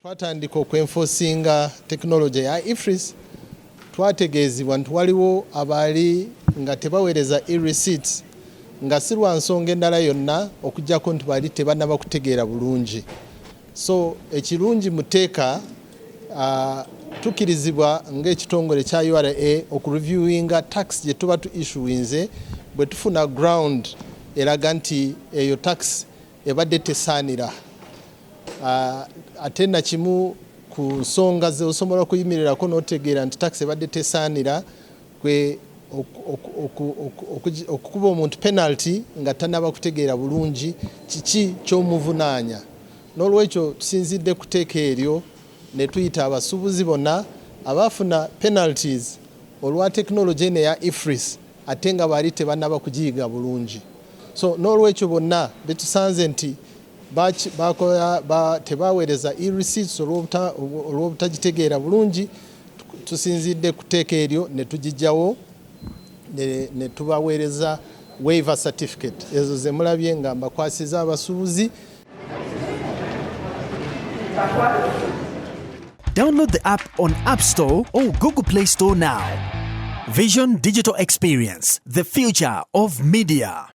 Twatandika okwenforcinga technology ya EFRIS twategeezibwa nti waliwo abaali nga tebaweereza e-receipts nga si lwa nsonga endala yonna okuggyako nti baali tebannaba kutegeera bulungi. So ekirungi mu tteeka tukkirizibwa ng'ekitongole kya URA okureviewinga tax gye tuba tu-issuinze bwe tufuna ground eraga nti eyo tax ebadde tesaanira. Ate na kimu ku nsonga ze osobola okuyimirirako n'otegeera nti tax ebadde tesaanira kwe okukuba omuntu penalty nga tannaba kutegeera bulungi kiki ky'omuvunaanya. N'olwekyo tusinzidde ku tteeka eryo ne tuyita abasuubuzi bonna abaafuna penalties olwa technology eno eya EFRIS ate nga baali tebannaba kugiyiga bulungi. So n'olwekyo bonna betusanze nti tebaweereza e-receipts olw'obutagitegeera bulungi, tusinzidde ku tteeka eryo ne tugiggyawo ne tubaweereza waiver certificate. Ezo ze mulabye nga mbakwasiza abasuubuzi. Download the app on App Store or Google Play Store now. Vision Digital Experience, the future of media.